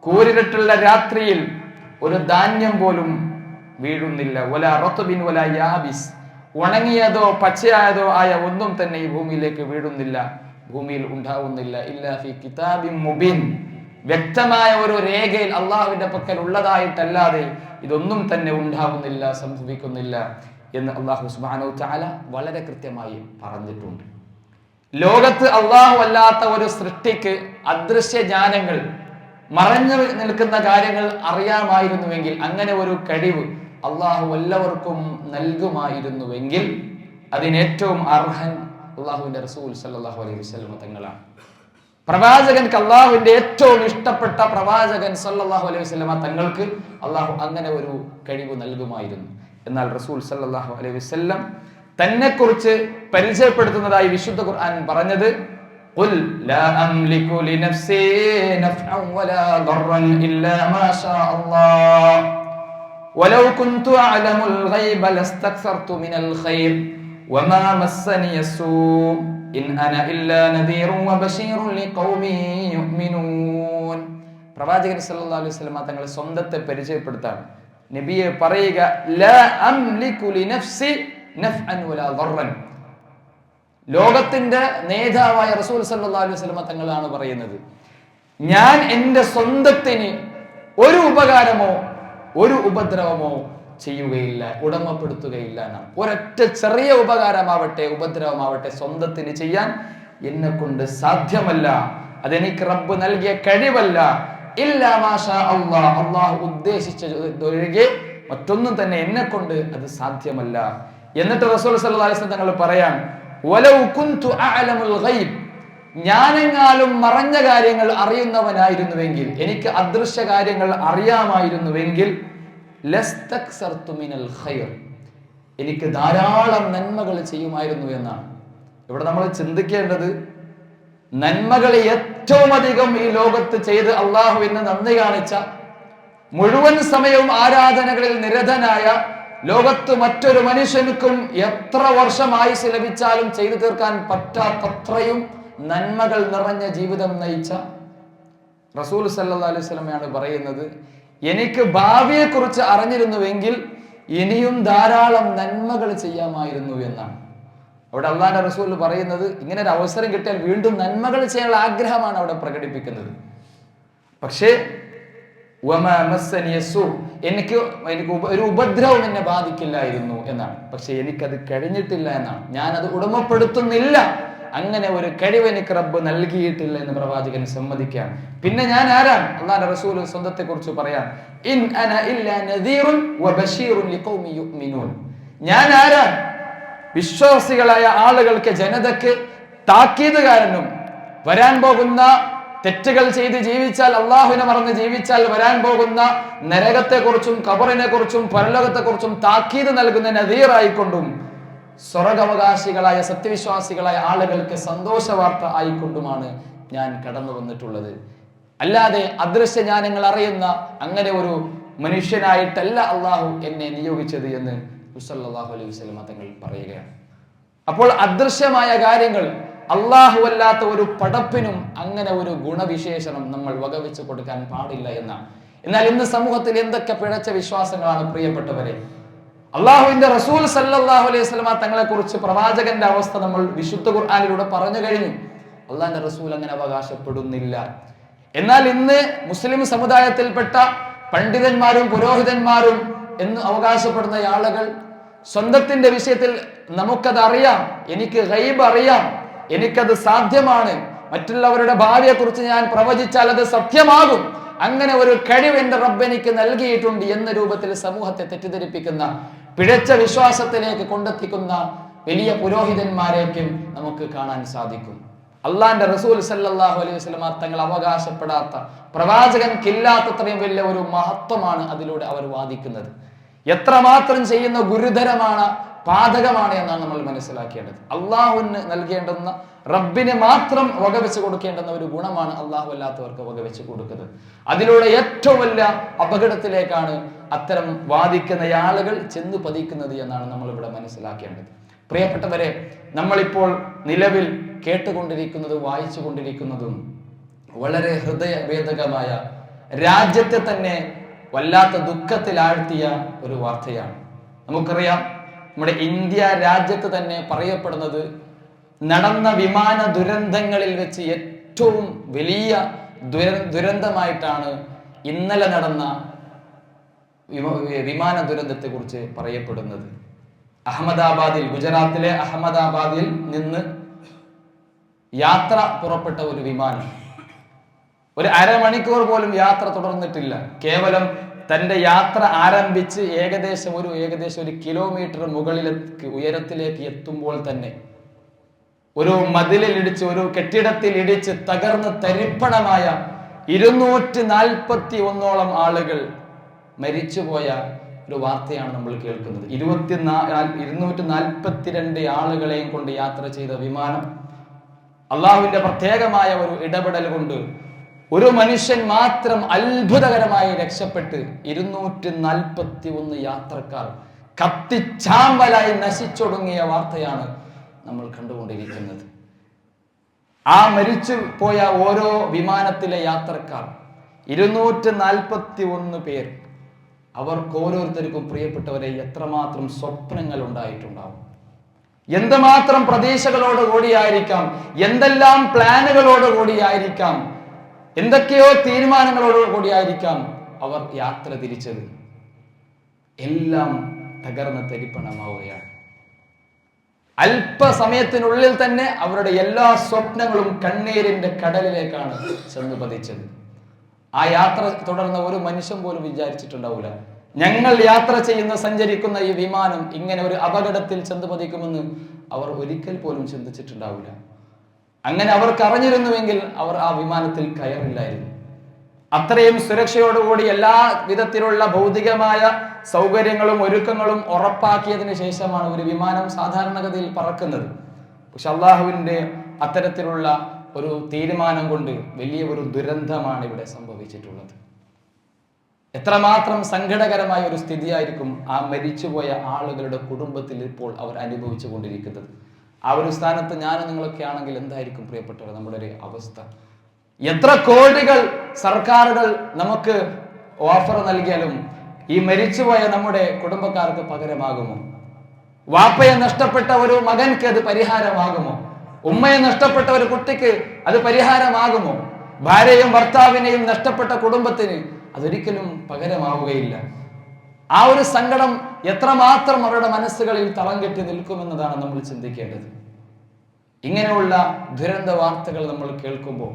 S1: കൂരിരുട്ടുള്ള രാത്രിയിൽ ഒരു ധാന്യം പോലും വീഴുന്നില്ല. വലാ റത്ബിൻ വലാ യാബിസ്, ഉണങ്ങിയതോ പച്ചയായതോ ആയ ഒന്നും തന്നെ ഈ ഭൂമിയിലേക്ക് വീഴുന്നില്ല, ഭൂമിയിൽ ഉണ്ടാവുന്നില്ല. ഇല്ലാ ഫീ കിതാബിൻ മുബീൻ, വ്യക്തമായ ഒരു രേഖയിൽ അള്ളാഹുവിന്റെ പക്കൽ ഉള്ളതായിട്ടല്ലാതെ ഇതൊന്നും തന്നെ ഉണ്ടാവുന്നില്ല, സംഭവിക്കുന്നില്ല എന്ന് അല്ലാഹു സുബ്ഹാനഹു തആല വളരെ കൃത്യമായി പറഞ്ഞിട്ടുണ്ട്. ലോകത്ത് അള്ളാഹു അല്ലാത്ത ഒരു സൃഷ്ടിക്ക് അദൃശ്യ ജ്ഞാനങ്ങൾ, മറഞ്ഞു നിൽക്കുന്ന കാര്യങ്ങൾ അറിയാമായിരുന്നുവെങ്കിൽ, അങ്ങനെ ഒരു കഴിവ് അള്ളാഹു എല്ലാവർക്കും നൽകുമായിരുന്നുവെങ്കിൽ അതിനേറ്റവും അർഹൻ അള്ളാഹുവിന്റെ റസൂൽ സല്ലല്ലാഹു അലൈഹി വസല്ലം തങ്ങളാണ്. പ്രവാചകൻക്ക്, അള്ളാഹുവിന്റെ ഏറ്റവും ഇഷ്ടപ്പെട്ട പ്രവാചകൻ സല്ലല്ലാഹു അലൈഹി വസല്ലം തങ്ങൾക്ക് അള്ളാഹു അങ്ങനെ ഒരു കഴിവ് നൽകുമായിരുന്നു. എന്നാൽ റസൂൽ സല്ലല്ലാഹു അലൈഹി വസല്ലം തന്നെ കുറിച്ച് പരിചയപ്പെടുത്തുന്നതായി വിശുദ്ധ ഖുർആൻ പറഞ്ഞത്, ഖുൽ ലാ അംലികു ലിനഫ്സി നഫ്അൻ വലാ ദർറൻ ഇല്ലാ മാ ഷാ അല്ലാഹ് വലൗ കുൻതു അഅലമുൽ ഗൈബ ലസ്തക്സർതു മിനൽ ഖൈർ വമാ മസ്സനി യസൂ ഇൻ അന ഇല്ലാ നദീറുൻ വബശീറുൻ ലിഖൗമി യുഅ്മിനൂൻ. പ്രവാചകൻ സല്ലല്ലാഹു അലൈഹി വസല്ലം തങ്ങൾ സ്വന്തത്തെ പരിചയപ്പെടുത്താണ്. നബിയെ പറയുക, ലാ അംലികു ലിനഫ്സി നഫ്അൻ വലാ ദർറൻ. ലോകത്തിന്റെ നേതാവായ റസൂൽ സല്ലല്ലാഹു അലൈഹി വസല്ലം തങ്ങളാണ് പറയുന്നത്, ഞാൻ എൻ്റെ സ്വന്തത്തിന് ഒരു ഉപകാരമോ ഒരു ഉപദ്രവമോ ചെയ്യുകയില്ല, ഉടമപ്പെടുത്തുകയില്ല എന്നാണ്. ഒരൊറ്റ ചെറിയ ഉപകാരമാവട്ടെ ഉപദ്രവമാവട്ടെ സ്വന്തത്തിന് ചെയ്യാൻ എന്നെ കൊണ്ട് സാധ്യമല്ല, അതെനിക്ക് റബ്ബ് നൽകിയ കഴിവല്ല. ഇല്ലാ മാ ഷാ അല്ലാഹ്, അല്ലാഹു ഉദ്ദേശിച്ചതൊഴികെ മറ്റൊന്നും തന്നെ എന്നെ കൊണ്ട് അത് സാധ്യമല്ല. എന്നിട്ട് റസൂൽ സല്ലല്ലാഹു അലൈഹി വസല്ലം തങ്ങൾ പറയാൻ, വലൗ കുൻതു അഅലമുൽ ഗൈബ്, ഞാനെങ്ങാലും മറഞ്ഞ കാര്യങ്ങൾ അറിയുന്നവനായിരുന്നുവെങ്കിൽ, എനിക്ക് അദൃശ്യ കാര്യങ്ങൾ അറിയാമായിരുന്നുവെങ്കിൽ, ലസ്തക്സർതു മിനൽ ഖൈർ, എനിക്ക് ധാരാളം നന്മകൾ ചെയ്യുമായിരുന്നു എന്നാണ്. ഇവിടെ നമ്മൾ ചിന്തിക്കേണ്ടത്, നന്മകൾ ഏറ്റവും അധികം ഈ ലോകത്ത് ചെയ്ത് അള്ളാഹുവിന് നന്ദി കാണിച്ച, മുഴുവൻ സമയവും ആരാധനകളിൽ നിരതനായ, ലോകത്ത് മറ്റൊരു മനുഷ്യനുക്കും എത്ര വർഷം ആയുസ് ലഭിച്ചാലും ചെയ്തു തീർക്കാൻ പറ്റാത്തത്രയും നന്മകൾ നിറഞ്ഞ ജീവിതം നയിച്ച റസൂൽ സല്ലല്ലാഹു അലൈഹി വസല്ലമയാണ് പറയുന്നത്, എനിക്ക് ഭാവിയെ കുറിച്ച് അറിഞ്ഞിരുന്നുവെങ്കിൽ ഇനിയും ധാരാളം നന്മകൾ ചെയ്യാമായിരുന്നു എന്നാണ്. അവിടെ അള്ളാഹുവിന്റെ റസൂൽ പറയുന്നത്, ഇങ്ങനെ ഒരു അവസരം കിട്ടിയാൽ വീണ്ടും നന്മകൾ ചെയ്യാനുള്ള ആഗ്രഹമാണ് അവിടെ പ്രകടിപ്പിക്കുന്നത്. പക്ഷേ എനിക്ക് ഒരു ഉപദ്രവം എന്നെ ബാധിക്കില്ലായിരുന്നു എന്നാണ്. പക്ഷെ എനിക്കത് കഴിഞ്ഞിട്ടില്ല എന്നാണ്, ഞാനത് ഉടമപ്പെടുത്തുന്നില്ല, അങ്ങനെ ഒരു കഴിവ് എനിക്ക് റബ്ബ് നൽകിയിട്ടില്ല എന്ന് പ്രവാചകൻ സമ്മതിക്കുകയാണ്. പിന്നെ ഞാൻ ആരാണ്? അല്ലാഹുവിന്റെ റസൂൽ സ്വന്തത്തെ കുറിച്ച് പറയാൻ, ഇൻ അന ഇല്ലാ നദീറുൻ വബശീറുൻ ലിഖൗമി യുഅ്മിനൂൻ, ഞാൻ ആരാണ്? വിശ്വാസികളായ ആളുകൾക്ക്, ജനതയ്ക്ക് താക്കീതുകാരനും, വരാൻ പോകുന്ന തെറ്റുകൾ ചെയ്ത് ജീവിച്ചാൽ, അള്ളാഹുവിനെ മറന്ന് ജീവിച്ചാൽ വരാൻ പോകുന്ന നരകത്തെ കുറിച്ചും ഖബറിനെ കുറിച്ചും പരലോകത്തെ കുറിച്ചും താക്കീത് നൽകുന്ന നദീറായിക്കൊണ്ടും, സ്വർഗാവകാശികളായ സത്യവിശ്വാസികളായ ആളുകൾക്ക് സന്തോഷ വാർത്ത ആയിക്കൊണ്ടുമാണ് ഞാൻ കടന്നു വന്നിട്ടുള്ളത്. അല്ലാതെ അദൃശ്യ ജ്ഞാനങ്ങൾ അറിയുന്ന അങ്ങനെ ഒരു മനുഷ്യനായിട്ടല്ല അള്ളാഹു എന്നെ നിയോഗിച്ചത് എന്ന് സല്ലല്ലാഹു അലൈഹി വസല്ലം തങ്ങൾ പറയുകയാണ്. അപ്പോൾ അദൃശ്യമായ കാര്യങ്ങൾ, അള്ളാഹു അല്ലാത്ത ഒരു പടപ്പിനും അങ്ങനെ ഒരു ഗുണവിശേഷണം നമ്മൾ വകവെച്ച് കൊടുക്കാൻ പാടില്ല എന്നാണ്. എന്നാൽ ഇന്ന് സമൂഹത്തിൽ എന്തൊക്കെ പിഴച്ച വിശ്വാസങ്ങളാണ് പ്രിയപ്പെട്ടവരെ. അള്ളാഹുവിന്റെ റസൂൽ സല്ലല്ലാഹു അലൈഹി വസല്ലം തങ്ങളെ കുറിച്ച് പ്രവാചകന്റെ അവസ്ഥ നമ്മൾ വിശുദ്ധ ഖുർആനിലൂടെ പറഞ്ഞു കഴിഞ്ഞു. അള്ളാഹിന്റെ റസൂൽ അങ്ങനെ അവകാശപ്പെടുന്നില്ല. എന്നാൽ ഇന്ന് മുസ്ലിം സമുദായത്തിൽപ്പെട്ട പണ്ഡിതന്മാരും പുരോഹിതന്മാരും എന്ന് അവകാശപ്പെടുന്ന ആളുകൾ സ്വന്തത്തിന്റെ വിഷയത്തിൽ നമുക്കത് അറിയാം, എനിക്ക് ഗൈബ് അറിയാം, എനിക്കത് സാധ്യമാണ്, മറ്റുള്ളവരുടെ ഭാവിയെ കുറിച്ച് ഞാൻ പ്രവചിച്ചാൽ അത് സത്യമാകും, അങ്ങനെ ഒരു കഴിവ് എന്റെ റബ്ബ് എനിക്ക് നൽകിയിട്ടുണ്ട് എന്ന രൂപത്തിൽ സമൂഹത്തെ തെറ്റിദ്ധരിപ്പിക്കുന്ന, പിഴച്ച വിശ്വാസത്തിലേക്ക് കൊണ്ടെത്തിക്കുന്ന വലിയ പുരോഹിതന്മാരേക്കും നമുക്ക് കാണാൻ സാധിക്കും. അള്ളാന്റെ റസൂൽ സല്ലല്ലാഹു അലൈഹി വസല്ലം തങ്ങൾ അവകാശപ്പെടാത്ത, പ്രവാചകൻക്കില്ലാത്തത്രയും വലിയ ഒരു മഹത്വമാണ് അതിലൂടെ അവർ വാദിക്കുന്നത്. എത്രമാത്രം ചെയ്യുന്ന ഗുരുതരമാണ്, പാതകമാണ് എന്നാണ് നമ്മൾ മനസ്സിലാക്കേണ്ടത്. അള്ളാഹുവിന് നൽകേണ്ടുന്ന, റബ്ബിനെ മാത്രം വകവെച്ച് കൊടുക്കേണ്ടുന്ന ഒരു ഗുണമാണ് അള്ളാഹു അല്ലാത്തവർക്ക് വകവെച്ച് കൊടുക്കുന്നത്. അതിലൂടെ ഏറ്റവും വലിയ അപകടത്തിലേക്കാണ് അത്തരം വാദിക്കുന്ന ആളുകൾ ചെന്ന് പതിക്കുന്നത് എന്നാണ് നമ്മൾ ഇവിടെ മനസ്സിലാക്കേണ്ടത്. പ്രിയപ്പെട്ടവരെ, നമ്മളിപ്പോൾ നിലവിൽ കേട്ടുകൊണ്ടിരിക്കുന്നതും വായിച്ചു കൊണ്ടിരിക്കുന്നതും വളരെ ഹൃദയഭേദകമായ, രാജ്യത്തെ തന്നെ വല്ലാത്ത ദുഃഖത്തിലാഴ്ത്തിയ ഒരു വാർത്തയാണ്. നമുക്കറിയാം, നമ്മുടെ ഇന്ത്യ രാജ്യത്ത് തന്നെ പറയപ്പെടുന്നത് നടന്ന വിമാന ദുരന്തങ്ങളിൽ വെച്ച് ഏറ്റവും വലിയ ദുരന്തമായിട്ടാണ് ഇന്നലെ നടന്ന വിമാന ദുരന്തത്തെ കുറിച്ച് പറയപ്പെടുന്നത്. അഹമ്മദാബാദിൽ, ഗുജറാത്തിലെ അഹമ്മദാബാദിൽ നിന്ന് യാത്ര പുറപ്പെട്ട ഒരു വിമാനം ഒരു അരമണിക്കൂർ പോലും യാത്ര തുടർന്നിട്ടില്ല. കേവലം തന്റെ യാത്ര ആരംഭിച്ച് ഏകദേശം ഒരു കിലോമീറ്റർ മുകളിലേക്ക്, ഉയരത്തിലേക്ക് എത്തുമ്പോൾ തന്നെ ഒരു മതിലിൽ ഇടിച്ച്, ഒരു കെട്ടിടത്തിൽ ഇടിച്ച് തകർന്ന് തരിപ്പണമായ 241 ആളുകൾ മരിച്ചുപോയ ഒരു വാർത്തയാണ് നമ്മൾ കേൾക്കുന്നത്. 242 ആളുകളെയും കൊണ്ട് യാത്ര ചെയ്ത വിമാനം അള്ളാഹുവിന്റെ പ്രത്യേകമായ ഒരു ഇടപെടൽ കൊണ്ട് ഒരു മനുഷ്യൻ മാത്രം അത്ഭുതകരമായി രക്ഷപ്പെട്ട് 241 യാത്രക്കാർ കത്തിച്ചാമ്പലായി നശിച്ചൊടുങ്ങിയ വാർത്തയാണ് നമ്മൾ കണ്ടുകൊണ്ടിരിക്കുന്നത്. ആ മരിച്ചു പോയ ഓരോ വിമാനത്തിലെ യാത്രക്കാർ 241 പേർ, അവർക്ക് ഓരോരുത്തർക്കും പ്രിയപ്പെട്ടവരെ എത്രമാത്രം സ്വപ്നങ്ങൾ ഉണ്ടായിട്ടുണ്ടാവും, എന്തുമാത്രം പ്രതീക്ഷകളോട് കൂടിയായിരിക്കാം, എന്തെല്ലാം പ്ലാനുകളോട് കൂടിയായിരിക്കാം, എന്തൊക്കെയോ തീരുമാനങ്ങളോട് കൂടിയായിരിക്കാം അവർ യാത്ര തിരിച്ചത്. എല്ലാം തകർന്ന് തരിപ്പണമാവുകയാണ്. അല്പസമയത്തിനുള്ളിൽ തന്നെ അവരുടെ എല്ലാ സ്വപ്നങ്ങളും കണ്ണീരിന്റെ കടലിലേക്കാണ് ചെന്ന് പതിച്ചത്. ആ യാത്ര തുടർന്ന ഒരു മനുഷ്യൻ പോലും വിചാരിച്ചിട്ടുണ്ടാവില്ല, ഞങ്ങൾ യാത്ര ചെയ്യുന്ന, സഞ്ചരിക്കുന്ന ഈ വിമാനം ഇങ്ങനെ ഒരു അപകടത്തിൽ ചെന്ന് പതിക്കുമെന്ന് അവർ ഒരിക്കൽ പോലും ചിന്തിച്ചിട്ടുണ്ടാവില്ല. അങ്ങനെ അവർക്ക് അറിഞ്ഞിരുന്നുവെങ്കിൽ അവർ ആ വിമാനത്തിൽ കയറില്ലായിരുന്നു. അത്രയും സുരക്ഷയോടുകൂടി എല്ലാ വിധത്തിലുള്ള ഭൗതികമായ സൗകര്യങ്ങളും ഒരുക്കങ്ങളും ഉറപ്പാക്കിയതിനു ശേഷമാണ് ഒരു വിമാനം സാധാരണഗതിയിൽ പറക്കുന്നത്. പക്ഷെ അള്ളാഹുവിന്റെ അത്തരത്തിലുള്ള ഒരു തീരുമാനം കൊണ്ട് വലിയ ഒരു ദുരന്തമാണ് ഇവിടെ സംഭവിച്ചിട്ടുള്ളത്. എത്രമാത്രം സങ്കടകരമായ ഒരു സ്ഥിതിയായിരിക്കും ആ മരിച്ചുപോയ ആളുകളുടെ കുടുംബത്തിൽ ഇപ്പോൾ അവർ അനുഭവിച്ചു കൊണ്ടിരിക്കുന്നത്. ആ ഒരു സ്ഥാനത്ത് ഞാനും നിങ്ങളൊക്കെ ആണെങ്കിൽ എന്തായിരിക്കും പ്രിയപ്പെട്ടവർ നമ്മുടെ ഒരു അവസ്ഥ? എത്ര കോടികൾ സർക്കാരുകൾ നമുക്ക് ഓഫർ നൽകിയാലും ഈ മരിച്ചുപോയ നമ്മുടെ കുടുംബക്കാർക്ക് പകരമാകുമോ? വാപ്പയെ നഷ്ടപ്പെട്ട ഒരു മകൻക്ക് അത് പരിഹാരമാകുമോ? ഉമ്മയെ നഷ്ടപ്പെട്ട ഒരു കുട്ടിക്ക് അത് പരിഹാരമാകുമോ? ഭാര്യയും ഭർത്താവിനെയും നഷ്ടപ്പെട്ട കുടുംബത്തിന് അതൊരിക്കലും പകരമാവുകയില്ല. ആ ഒരു സങ്കടം എത്രമാത്രം അവരുടെ മനസ്സുകളിൽ തളം കെട്ടി നിൽക്കുമെന്നതാണ് നമ്മൾ ചിന്തിക്കേണ്ടത്. ഇങ്ങനെയുള്ള ദുരന്ത വാർത്തകൾ നമ്മൾ കേൾക്കുമ്പോൾ,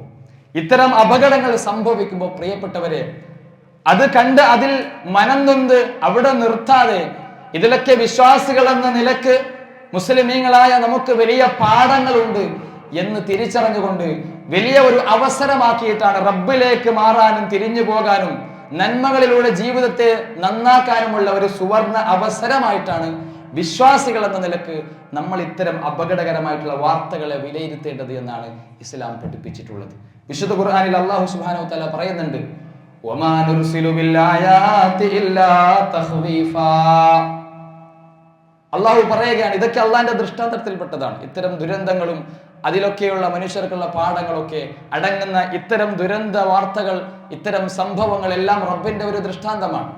S1: ഇത്തരം അപകടങ്ങൾ സംഭവിക്കുമ്പോൾ പ്രിയപ്പെട്ടവരെ, അത് കണ്ട് അതിൽ മനം നൊന്ത് അവിടെ നിർത്താതെ ഇതിലൊക്കെ വിശ്വാസികൾ എന്ന നിലക്ക് മുസ്ലിമീങ്ങളായ നമുക്ക് വലിയ പാഠങ്ങളുണ്ട് എന്ന് തിരിച്ചറിഞ്ഞുകൊണ്ട് വലിയ ഒരു അവസരമാക്കിയിട്ടാണ് റബ്ബിലേക്ക് മാറാനും തിരിഞ്ഞു പോകാനും നന്മകളിലൂടെ ജീവിതത്തെ നന്നാക്കാനുമുള്ള ഒരു സുവർണ അവസരമായിട്ടാണ് വിശ്വാസികൾ എന്ന നിലക്ക് നമ്മൾ ഇത്തരം അപകടകരമായിട്ടുള്ള വാർത്തകളെ വിലയിരുത്തേണ്ടത് എന്നാണ് ഇസ്ലാം പഠിപ്പിച്ചിട്ടുള്ളത്. വിശുദ്ധ ഖുർആനിൽ അല്ലാഹു സുബ്ഹാനഹു വ തആല പറയുന്നുണ്ട്, വമാ നുർസിലു ബിൽ ആയാതി ഇല്ലാ തഖ്വീഫാ. അല്ലാഹു പറയുകയാണ്, ഇതൊക്കെ അള്ളാന്റെ ദൃഷ്ടാന്തത്തിൽപ്പെട്ടതാണ്. ഇത്തരം ദുരന്തങ്ങളും അതിലൊക്കെയുള്ള മനുഷ്യർക്കുള്ള പാഠങ്ങളൊക്കെ അടങ്ങുന്ന ഇത്തരം ദുരന്ത വാർത്തകൾ, ഇത്തരം സംഭവങ്ങൾ എല്ലാം റബ്ബിന്റെ ഒരു ദൃഷ്ടാന്തമാണ്.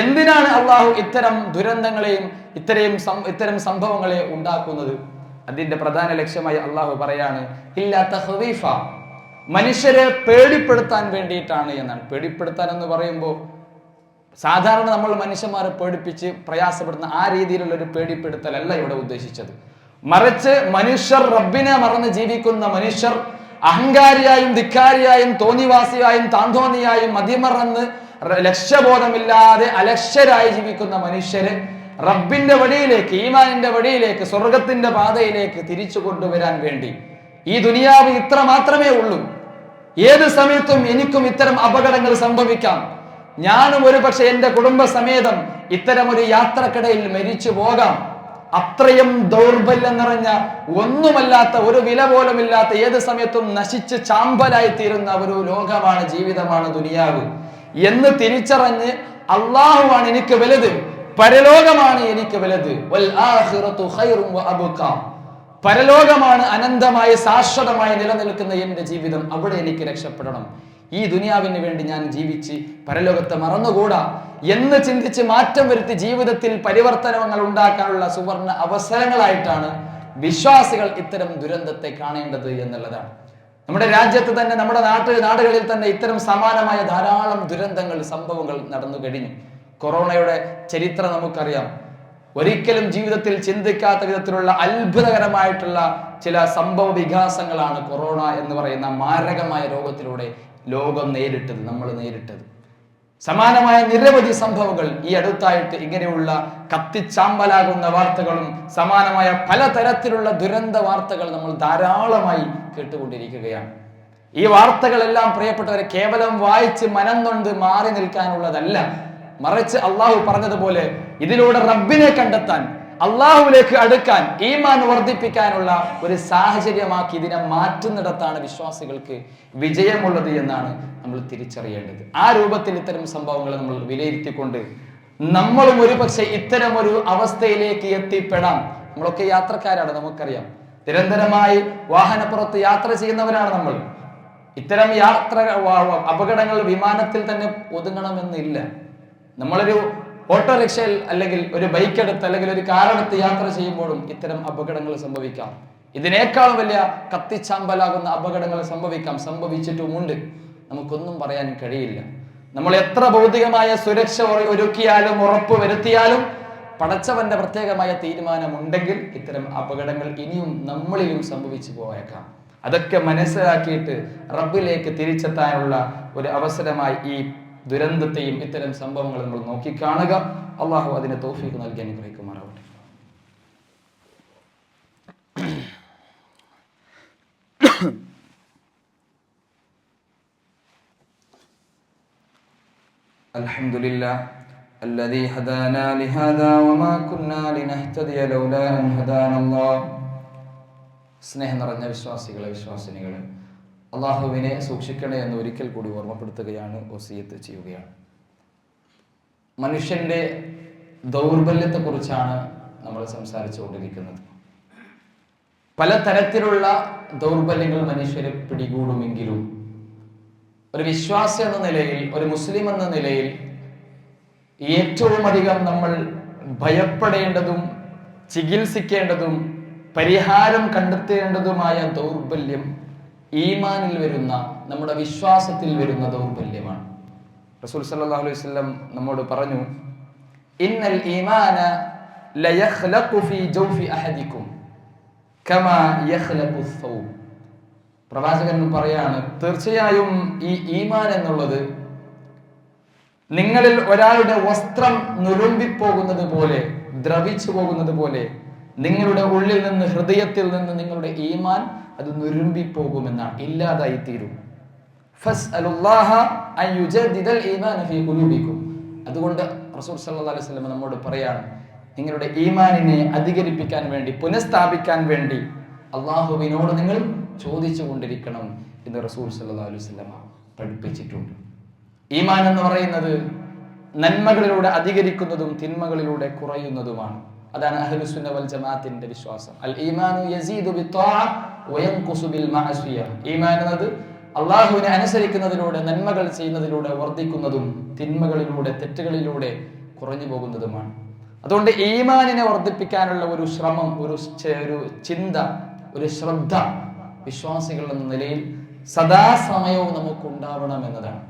S1: എന്തിനാണ് അള്ളാഹു ഇത്തരം ദുരന്തങ്ങളെയും ഇത്തരം സംഭവങ്ങളെ ഉണ്ടാക്കുന്നത്? അതിന്റെ പ്രധാന ലക്ഷ്യമായി അള്ളാഹു പറയാണ്, ഇല്ലാ തഖ്വീഫ, മനുഷ്യരെ പേടിപ്പെടുത്താൻ വേണ്ടിയിട്ടാണ് എന്നാണ്. പേടിപ്പെടുത്താൻ എന്ന് പറയുമ്പോൾ
S2: സാധാരണ നമ്മൾ മനുഷ്യന്മാരെ പേടിപ്പിച്ച് പ്രയാസപ്പെടുന്ന ആ രീതിയിലുള്ള ഒരു പേടിപ്പെടുത്തലല്ല ഇവിടെ ഉദ്ദേശിച്ചത്. മറിച്ച് മനുഷ്യർ റബ്ബിനെ മറന്ന് ജീവിക്കുന്ന മനുഷ്യർ, അഹങ്കാരിയായും ധിക്കാരിയായും തോന്നിവാസിയായും താന്തോന്നിയായും മതിമറന്ന് ലക്ഷ്യബോധമില്ലാതെ അലക്ഷ്യരായി ജീവിക്കുന്ന മനുഷ്യര് റബ്ബിന്റെ വഴിയിലേക്ക്, ഈമാനിന്റെ വഴിയിലേക്ക്, സ്വർഗത്തിന്റെ പാതയിലേക്ക് തിരിച്ചു കൊണ്ടുവരാൻ വേണ്ടി ഈ ദുനിയാവ് ഇത്ര മാത്രമേ ഉള്ളൂ. ഏത് സമയത്തും എനിക്കും ഇത്തരം അപകടങ്ങൾ സംഭവിക്കാം. ഞാനും ഒരു പക്ഷെ എന്റെ കുടുംബസമേതം ഇത്തരം ഒരു യാത്രക്കിടയിൽ മരിച്ചു പോകാം. അത്രയും ദൗർബല്യം നിറഞ്ഞ, ഒന്നുമല്ലാത്ത, ഒരു വില പോലുമില്ലാത്ത, ഏത് സമയത്തും നശിച്ച് ചാമ്പലായി തീരുന്ന ഒരു ലോകമാണ്, ജീവിതമാണ് ദുനിയാവ് എന്ന് തിരിച്ചറിഞ്ഞ് അള്ളാഹുവാണ് എനിക്ക് വലുത്, പരലോകമാണ് എനിക്ക് വലുത്, വൽ ആഖിറതു ഖൈറുൻ വ അബ്ഖാ, പരലോകമാണ് അനന്തമായി ശാശ്വതമായി നിലനിൽക്കുന്ന എന്റെ ജീവിതം, അവിടെ എനിക്ക് രക്ഷപ്പെടണം, ഈ ദുനിയാവിന് വേണ്ടി ഞാൻ ജീവിച്ച് പരലോകത്തെ മറന്നുകൂടാ എന്ന് ചിന്തിച്ച് മാറ്റം വരുത്തി ജീവിതത്തിൽ പരിവർത്തനങ്ങൾ ഉണ്ടാക്കാനുള്ള സുവർണ അവസരങ്ങളായിട്ടാണ് വിശ്വാസികൾ ഇത്തരം ദുരന്തത്തെ കാണേണ്ടത് എന്നുള്ളതാണ്. നമ്മുടെ രാജ്യത്ത് തന്നെ, നമ്മുടെ നാടുകളിൽ തന്നെ ഇത്തരം സമാനമായ ധാരാളം ദുരന്തങ്ങൾ, സംഭവങ്ങൾ നടന്നു കഴിഞ്ഞു. കൊറോണയുടെ ചരിത്രം നമുക്കറിയാം. ഒരിക്കലും ജീവിതത്തിൽ ചിന്തിക്കാത്ത വിധത്തിലുള്ള അത്ഭുതകരമായിട്ടുള്ള ചില സംഭവ വികാസങ്ങളാണ് കൊറോണ എന്ന് പറയുന്ന മാരകമായ രോഗത്തിലൂടെ ലോകം നേരിട്ടത്, നമ്മൾ നേരിട്ടത്. സമാനമായ നിരവധി സംഭവങ്ങൾ ഈ അടുത്തായിട്ട് ഇങ്ങനെയുള്ള കത്തിച്ചാമ്പലാകുന്ന വാർത്തകളും സമാനമായ പലതരത്തിലുള്ള ദുരന്ത വാർത്തകൾ നമ്മൾ ധാരാളമായി കേട്ടുകൊണ്ടിരിക്കുകയാണ്. ഈ വാർത്തകളെല്ലാം പ്രിയപ്പെട്ടവരെ കേവലം വായിച്ച് മനം നൊന്ത് മാറി നിൽക്കാനുള്ളതല്ല, മറിച്ച് അള്ളാഹു പറഞ്ഞതുപോലെ ഇതിലൂടെ റബ്ബിനെ കണ്ടെത്താൻ, അള്ളാഹുവിലേക്ക് അടുക്കാൻ, ഈമാൻ വർദ്ധിപ്പിക്കാനുള്ള ഒരു സാഹചര്യമാക്കി ഇതിനെ മാറ്റുന്നിടത്താണ് വിശ്വാസികൾക്ക് വിജയമുള്ളത് എന്നാണ് നമ്മൾ തിരിച്ചറിയേണ്ടത്. ആ രൂപത്തിൽ ഇത്തരം സംഭവങ്ങൾ നമ്മൾ വിലയിരുത്തിക്കൊണ്ട് നമ്മളും ഒരു പക്ഷെ ഇത്തരം ഒരു അവസ്ഥയിലേക്ക് എത്തിപ്പെടാം. നമ്മളൊക്കെ യാത്രക്കാരാണ്, നമുക്കറിയാം. നിരന്തരമായി വാഹനപ്പുറത്ത് യാത്ര ചെയ്യുന്നവരാണ് നമ്മൾ. ഇത്തരം അപകടങ്ങൾ വിമാനത്തിൽ തന്നെ ഒതുങ്ങണമെന്നില്ല. നമ്മളൊരു ഓട്ടോറിക്ഷയിൽ അല്ലെങ്കിൽ ഒരു ബൈക്ക് എടുത്ത് അല്ലെങ്കിൽ ഒരു കാറെടുത്ത് യാത്ര ചെയ്യുമ്പോഴും ഇത്തരം അപകടങ്ങൾ സംഭവിക്കാം. ഇതിനേക്കാളും വലിയ കത്തിച്ചാമ്പലാകുന്ന അപകടങ്ങൾ സംഭവിക്കാം, സംഭവിച്ചിട്ടുമുണ്ട്. നമുക്കൊന്നും പറയാൻ കഴിയില്ല. നമ്മൾ എത്ര ഭൗതികമായ സുരക്ഷ ഒരുക്കിയാലും ഉറപ്പ് വരുത്തിയാലും പടച്ചവന്റെ പ്രത്യേകമായ തീരുമാനമുണ്ടെങ്കിൽ ഇത്തരം അപകടങ്ങൾ ഇനിയും നമ്മളിലും സംഭവിച്ചു പോയേക്കാം. അതൊക്കെ മനസ്സിലാക്കിയിട്ട് റബ്ബിലേക്ക് തിരിച്ചെത്താനുള്ള ഒരു അവസരമായി ഈ ദുരന്തത്തെയും ഇത്തരം സംഭവങ്ങൾ നമ്മൾ നോക്കിക്കാണുക. അള്ളാഹു അതിന് തൗഫീഖ് നൽകി അനുഗ്രഹിക്കുമാറാവട്ടെ.
S1: അൽഹംദുലില്ലാഹ് الذي هدانا لهذا وما كنا لنهتدي لولا أن هدانا الله. സ്നേഹം നിറഞ്ഞ വിശ്വാസികളെ, വിശ്വാസിനികളെ, അള്ളാഹുവിനെ സൂക്ഷിക്കണേ എന്ന് ഒരിക്കൽ കൂടി ഓർമ്മപ്പെടുത്തുകയാണ്, വസിയത്ത് ചെയ്യുകയാണ്. മനുഷ്യന്റെ ദൗർബല്യത്തെക്കുറിച്ചാണ് നമ്മൾ സംസാരിച്ചുകൊണ്ടിരിക്കുന്നത്. പലതരത്തിലുള്ള ദൗർബല്യങ്ങൾ മനുഷ്യരെ പിടികൂടുമെങ്കിലും ഒരു വിശ്വാസി എന്ന നിലയിൽ, ഒരു മുസ്ലിം എന്ന നിലയിൽ ഏറ്റവും അധികം നമ്മൾ ഭയപ്പെടേണ്ടതും ചികിത്സിക്കേണ്ടതും പരിഹാരം കണ്ടെത്തേണ്ടതുമായ ദൗർബല്യം ഈമാനിൽ വരുന്ന, നമ്മുടെ വിശ്വാസത്തിൽ വരുന്ന ദൗർബല്യമാണ്. റസൂൽ സല്ലല്ലാഹു അലൈഹി വസല്ലം നമ്മോട് പറഞ്ഞു, ഇന്നൽ ഈമാന ലയഖ്ലഖു ഫീ ജൗഫി അഹദികും കമാ യഖ്ലഖു ثൗബ്. പ്രവാചകൻ പറയാണ്, തീർച്ചയായും ഈ ഈമാൻ എന്നുള്ളത് നിങ്ങളിൽ ഒരാളുടെ വസ്ത്രം നുറുമ്പിപ്പോകുന്നത് പോലെ, ദ്രവിച്ചു പോകുന്നത് പോലെ നിങ്ങളുടെ ഉള്ളിൽ നിന്ന്, ഹൃദയത്തിൽ നിന്ന് നിങ്ങളുടെ ഈമാൻ അത് നുരുമ്പിപ്പോകുമെന്നാണ്, ഇല്ലാതായി തീരും. അതുകൊണ്ട് റസൂൽ സല്ലല്ലാഹു അലൈഹി വസല്ലം നമ്മോട് പറയാണ്, നിങ്ങളുടെ ഈമാനിനെ അധികരിപ്പിക്കാൻ വേണ്ടി, പുനഃസ്ഥാപിക്കാൻ വേണ്ടി അള്ളാഹുവിനോട് നിങ്ങൾ ചോദിച്ചു കൊണ്ടിരിക്കണം എന്ന് റസൂൽ സല്ലല്ലാഹു അലൈഹി വസല്ലം പഠിപ്പിച്ചിട്ടുണ്ട്. ഈമാൻ എന്ന് പറയുന്നത് നന്മകളിലൂടെ അധികരിക്കുന്നതും തിന്മകളിലൂടെ കുറയുന്നതുമാണ്. അതാണ് അഹ്ലുസുന്ന വൽ ജമാഅത്തിന്റെ വിശ്വാസം. അൽ ഈമാനു യസീദു ബിത്വാഅ വയൻഖുസു ബിൽ മഅസിയ. ഈമാൻ എന്നത് അല്ലാഹുവിനെ അനുസരിക്കുന്നതിലൂടെ, നന്മകൾ ചെയ്യുന്നതിലൂടെ വർദ്ധിക്കുന്നതും തിന്മകളിലൂടെ, തെറ്റുകളിലൂടെ കുറഞ്ഞു പോകുന്നതുമാണ്. അതുകൊണ്ട് ഈമാനിനെ വർദ്ധിപ്പിക്കാനുള്ള ഒരു ശ്രമം, ഒരു ചിന്ത, ഒരു ശ്രദ്ധ വിശ്വാസികൾ എന്ന നിലയിൽ സദാസമയവും നമുക്കുണ്ടാവണം എന്നതാണ്.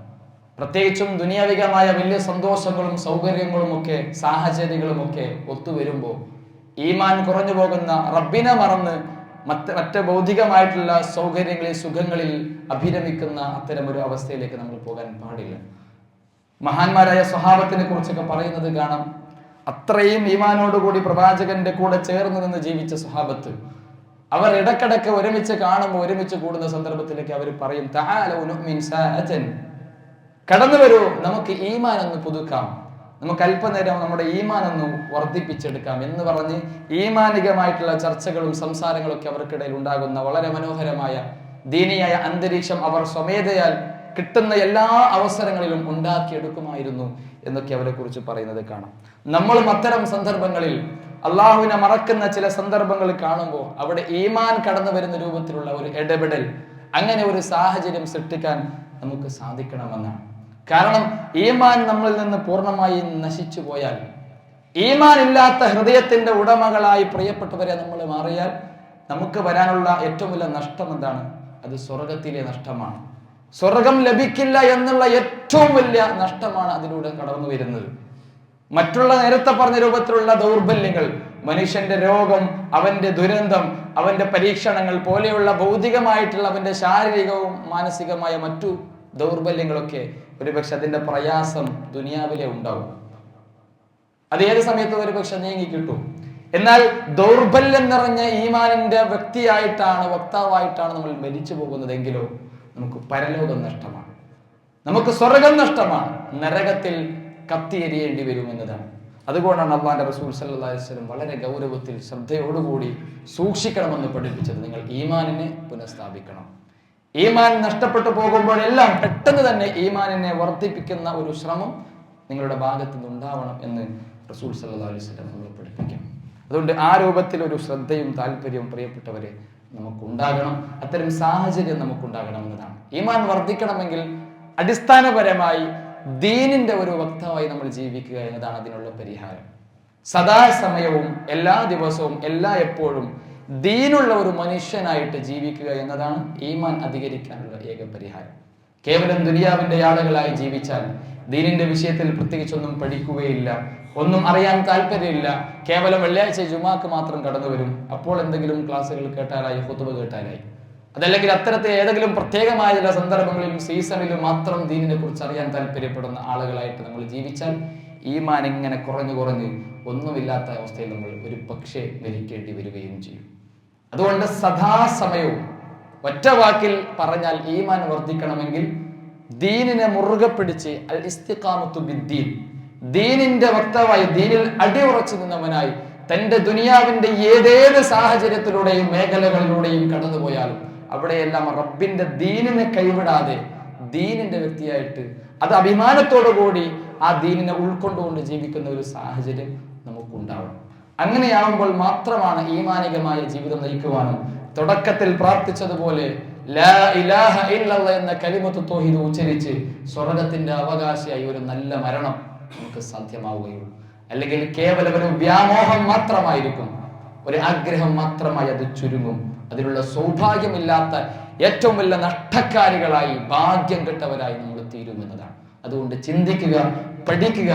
S2: പ്രത്യേകിച്ചും ദുനിയാവികമായ വലിയ സന്തോഷങ്ങളും സൗകര്യങ്ങളും ഒക്കെ സാഹചര്യങ്ങളും ഒക്കെ ഒത്തുവരുമ്പോൾ ഈമാൻ കുറഞ്ഞു പോകുന്ന, റബ്ബിനെ മറന്ന് മറ്റ് ഭൗതികമായിട്ടുള്ള സൗകര്യങ്ങളിൽ സുഖങ്ങളിൽ അഭിരമിക്കുന്ന അത്തരമൊരു അവസ്ഥയിലേക്ക് നമ്മൾ പോകാൻ പാടില്ല. മഹാന്മാരായ സ്വഹാബത്തിനെ കുറിച്ചൊക്കെ പറയുന്നത് കാണാം. അത്രയും ഈമാനോടുകൂടി പ്രവാചകന്റെ കൂടെ ചേർന്ന് നിന്ന് ജീവിച്ച സ്വഹാബത്ത്, അവർ ഇടക്കിടക്ക് ഒരുമിച്ച് കാണുമ്പോൾ, ഒരുമിച്ച് കൂടുന്ന സന്ദർഭത്തിലേക്ക് അവർ പറയും, തആലൗ നുഅ്മിൻ സാഅതൻ, കടന്നു വരൂ, നമുക്ക് ഈമാൻ ഒന്ന് പുതുക്കാം, നമുക്ക് അല്പനേരം നമ്മുടെ ഈമാൻ ഒന്ന് വർദ്ധിപ്പിച്ചെടുക്കാം എന്ന് പറഞ്ഞ് ഈമാനികമായിട്ടുള്ള ചർച്ചകളും സംസാരങ്ങളും ഒക്കെ അവർക്കിടയിൽ ഉണ്ടാകുന്ന വളരെ മനോഹരമായ ദീനിയായ അന്തരീക്ഷം അവർ സ്വമേധയാൽ കിട്ടുന്ന എല്ലാ അവസരങ്ങളിലും ഉണ്ടാക്കിയെടുക്കുമായിരുന്നു എന്നൊക്കെ അവരെ കുറിച്ച് പറയുന്നത് കാണാം. നമ്മളും അത്തരം സന്ദർഭങ്ങളിൽ അള്ളാഹുവിനെ മറക്കുന്ന ചില സന്ദർഭങ്ങൾ കാണുമ്പോൾ അവിടെ ഈമാൻ കടന്നു വരുന്ന രൂപത്തിലുള്ള ഒരു ഇടപെടൽ, അങ്ങനെ ഒരു സാഹചര്യം സൃഷ്ടിക്കാൻ നമുക്ക് സാധിക്കണമെന്നാണ്. കാരണം ഈമാൻ നമ്മളിൽ നിന്ന് പൂർണ്ണമായി നശിച്ചു പോയാൽ, ഈമാൻ ഇല്ലാത്ത ഹൃദയത്തിന്റെ ഉടമകളായി പ്രിയപ്പെട്ടവരെ നമ്മൾ മാറിയാൽ നമുക്ക് വരാനുള്ള ഏറ്റവും വലിയ നഷ്ടം എന്താണ്? അത് സ്വർഗത്തിലെ നഷ്ടമാണ്. സ്വർഗം ലഭിക്കില്ല എന്നുള്ള ഏറ്റവും വലിയ നഷ്ടമാണ് അതിലൂടെ കടന്നു വരുന്നത്. മറ്റുള്ള നേരത്തെ പറഞ്ഞ രൂപത്തിലുള്ള ദൗർബല്യങ്ങൾ, മനുഷ്യന്റെ രോഗം, അവന്റെ ദുരന്തം, അവന്റെ പരീക്ഷണങ്ങൾ പോലെയുള്ള ഭൗതികമായിട്ടുള്ള അവന്റെ ശാരീരികവും മാനസികമായ മറ്റു ദൗർബല്യങ്ങളൊക്കെ ഒരുപക്ഷെ അതിന്റെ പ്രയാസം ദുനിയാവിലെ ഉണ്ടാവും. അത് ഏത് സമയത്തും ഒരുപക്ഷെ നീങ്ങി കിട്ടും. എന്നാൽ ദൗർബല്യം നിറഞ്ഞ ഈമാനിന്റെ വ്യക്തിയായിട്ടാണ്, വക്താവായിട്ടാണ് നമ്മൾ മരിച്ചു പോകുന്നതെങ്കിലോ നമുക്ക് പരലോകം നഷ്ടമാണ്, നമുക്ക് സ്വർഗം നഷ്ടമാണ്, നരകത്തിൽ കത്തിയെരിയേണ്ടി വരും എന്നതാണ്. അതുകൊണ്ടാണ് അല്ലാഹുവിന്റെ റസൂൽ സല്ലല്ലാഹു അലൈഹി വസല്ലം വളരെ ഗൗരവത്തിൽ ശ്രദ്ധയോടുകൂടി സൂക്ഷിക്കണമെന്ന് പഠിപ്പിച്ചത്. നിങ്ങൾ ഈമാനിനെ പുനഃസ്ഥാപിക്കണം. ഈമാൻ നഷ്ടപ്പെട്ടു പോകുമ്പോഴെല്ലാം പെട്ടെന്ന് തന്നെ ഈമാനിനെ വർദ്ധിപ്പിക്കുന്ന ഒരു ശ്രമം നിങ്ങളുടെ ഭാഗത്ത് നിന്നുണ്ടാവണം എന്ന് റസൂൽ സല്ലല്ലാഹു അലൈഹി വസല്ലം നമ്മളെ പഠിപ്പിക്കും. അതുകൊണ്ട് ആ രൂപത്തിൽ ഒരു ശ്രദ്ധയും താല്പര്യവും പ്രിയപ്പെട്ടവരെ നമുക്കുണ്ടാകണം. അത്തരം സാഹചര്യം നമുക്കുണ്ടാകണം എന്നതാണ്. ഈമാൻ വർദ്ധിക്കണമെങ്കിൽ അടിസ്ഥാനപരമായി ദീനിന്റെ ഒരു വക്താവായി നമ്മൾ ജീവിക്കുക എന്നതാണ് അതിനുള്ള പരിഹാരം. സദാസമയവും എല്ലാ ദിവസവും എപ്പോഴും ദീനുള്ള ഒരു മനുഷ്യനായിട്ട് ജീവിക്കുക എന്നതാണ് ഈമാൻ അധികരിക്കാനുള്ള ഏക പരിഹാരം. കേവലം ദുനിയാവിന്റെ ആളുകളായി ജീവിച്ചാൽ ദീനിന്റെ വിഷയത്തിൽ പ്രത്യേകിച്ചൊന്നും പഠിക്കുകയില്ല, ഒന്നും അറിയാൻ താല്പര്യമില്ല, കേവലം വെള്ളിയാഴ്ച ജുമാക്ക് മാത്രം കടന്നു വരും, അപ്പോൾ എന്തെങ്കിലും ക്ലാസ്സുകൾ കേട്ടാലായി, ഖുതുബ കേട്ടാലായി, അതല്ലെങ്കിൽ അത്തരത്തിൽ ഏതെങ്കിലും പ്രത്യേകമായ ചില സന്ദർഭങ്ങളിലും സീസണിലും മാത്രം ദീനിനെ കുറിച്ച് അറിയാൻ താല്പര്യപ്പെടുന്ന ആളുകളായിട്ട് നമ്മൾ ജീവിച്ചാൽ ഈമാൻ ഇങ്ങനെ കുറഞ്ഞു ഒന്നുമില്ലാത്ത അവസ്ഥയിൽ നമ്മൾ ഒരു പക്ഷേ മരിക്കേണ്ടി വരികയും ചെയ്യും. അതുകൊണ്ട് സദാസമയവും ഒറ്റ വാക്കിൽ പറഞ്ഞാൽ ഈമാൻ വർദ്ധിക്കണമെങ്കിൽ ദീനിനെ മുറുകെ പിടിച്ച് അൽ ഇസ്തിഖാമത്തു ബിദ്ദീൻ, ദീനിന്റെ വക്താവായി, ദീനിൽ അടിയുറച്ചു നിന്നവനായി തന്റെ ദുനിയാവിന്റെ ഏതേത് സാഹചര്യത്തിലൂടെയും മേഖലകളിലൂടെയും കടന്നുപോയാലും അവിടെയെല്ലാം റബ്ബിന്റെ ദീനിനെ കൈവിടാതെ ദീനിന്റെ വ്യക്തിയായിട്ട് അത് അഭിമാനത്തോടു കൂടി ആ ദീനിനെ ഉൾക്കൊണ്ടുകൊണ്ട് ജീവിക്കുന്ന ഒരു സാഹചര്യം നമുക്കുണ്ടാവണം. അങ്ങനെയാവുമ്പോൾ മാത്രമാണ് ഈമാനികമായ ജീവിതം നയിക്കുവാനും തുടക്കത്തിൽ പ്രാർത്ഥിച്ചതുപോലെ ലാ ഇലാഹ ഇല്ലല്ലാഹ് എന്ന കലിമത്ത് തൗഹീദ് ഉച്ചരിച്ച് സ്വർഗത്തിന്റെ അവകാശിയായി ഒരു നല്ല മരണം നമുക്ക് സാധ്യമാവുകയുള്ളൂ. അല്ലെങ്കിൽ കേവലം ഒരു വ്യാമോഹം മാത്രമായിരിക്കും, ഒരു ആഗ്രഹം മാത്രമായി അത് ചുരുങ്ങും. അതിലുള്ള സൗഭാഗ്യമില്ലാത്ത ഏറ്റവും വലിയ നഷ്ടക്കാരികളായി, ഭാഗ്യം കെട്ടവരായി നമ്മൾ തീരുമെന്നതാണ്. അതുകൊണ്ട് ചിന്തിക്കുക, പഠിക്കുക,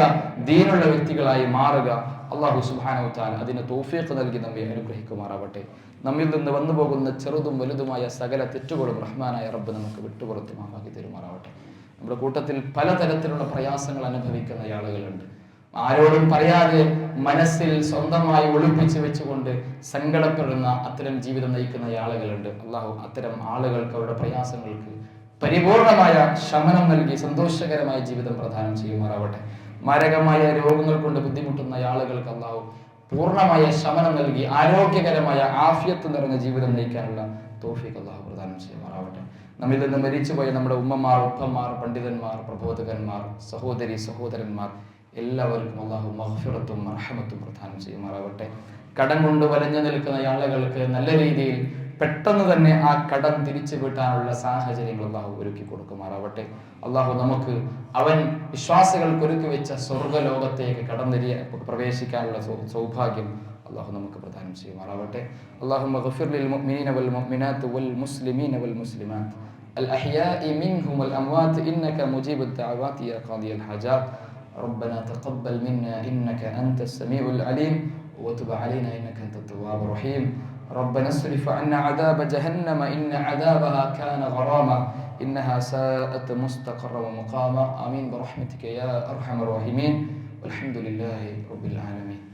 S2: ദീനുള്ള വ്യക്തികളായി മാറുക. അല്ലാഹു സുബ്ഹാനഹു വ തആല അതിന് തൗഫീഖ് നൽകി നമ്മെ അനുഗ്രഹിക്കുമാറാവട്ടെ. നമ്മിൽ നിന്ന് വന്നു പോകുന്ന ചെറുതും വലുതുമായ സകല തെറ്റുകളും റഹ്മാനായ റബ്ബ് നമുക്ക് വിട്ടുപുറത്ത് മാഫാക്കി തരുമാറാവട്ടെ. നമ്മുടെ കൂട്ടത്തിൽ പലതരത്തിലുള്ള പ്രയാസങ്ങൾ അനുഭവിക്കുന്ന ആളുകളുണ്ട്. ആരോടും പറയാതെ മനസ്സിൽ സ്വന്തമായി ഒളിപ്പിച്ച് വെച്ചുകൊണ്ട് സങ്കടപ്പെടുന്ന അത്തരം ജീവിതം നയിക്കുന്ന ആളുകളുണ്ട്. അള്ളാഹു അത്തരം ആളുകൾക്ക് അവരുടെ പ്രയാസങ്ങൾക്ക് പരിപൂർണമായ ശമനം നൽകി സന്തോഷകരമായ ജീവിതം പ്രദാനം ചെയ്യുമാറാവട്ടെ. മാരകമായ രോഗങ്ങൾ കൊണ്ട് ബുദ്ധിമുട്ടുന്ന ആളുകൾക്ക് അള്ളാഹു പൂർണ്ണമായ ശമനം നൽകി ആരോഗ്യകരമായ ആഫിയത്ത് നിറഞ്ഞ ജീവിതം നയിക്കാനുള്ള തൗഫീഖ് അള്ളാഹു പ്രദാനം ചെയ്യുമാറാവട്ടെ. നമ്മിൽ നിന്ന് മരിച്ചുപോയ നമ്മുടെ ഉമ്മമാർ, ഉപ്പമാർ, പണ്ഡിതന്മാർ, പ്രബോധകന്മാർ, സഹോദരി സഹോദരന്മാർ എല്ലാവർക്കും അള്ളാഹു മഗ്ഫിറത്തും റഹ്മത്തും പ്രദാനം ചെയ്യുമാറാവട്ടെ. കടം കൊണ്ട് വലഞ്ഞു നിൽക്കുന്ന ആളുകൾക്ക് നല്ല രീതിയിൽ പെട്ടെന്ന് തന്നെ ആ കടം തിരിച്ചു വീട്ടാനുള്ള സാഹചര്യങ്ങൾ അള്ളാഹു ഒരുക്കി കൊടുക്കുമാറാവട്ടെ. അള്ളാഹു നമുക്ക് അവൻ വിശ്വാസികൾക്ക് ഒരുക്കി വെച്ച സ്വർഗ്ഗലോകത്തേക്ക് പ്രവേശിക്കാനുള്ള സൗഭാഗ്യം അള്ളാഹു നമുക്ക് പ്രദാനം ചെയ്യുമാറാവട്ടെ. അല്ലാഹുമ്മ ഗഫിർ ലിൽ മുഅ്മിനീന വൽ മുഅ്മിനാത്ത് വൽ മുസ്ലിമീന വൽ മുസ്ലിമാത്ത് الأحياء منهم والأموات إنك مجيب الدعوات يا قاضي الحاجات ربنا تقبل منا إنك أنت السميع العليم وتب علينا إنك أنت التواب الرحيم ربنا اصرف عنا عذاب جهنم إن عذابها كان غراما إنها ساءت مستقرا ومقاما آمين برحمتك يا أرحم الراحمين والحمد لله رب العالمين.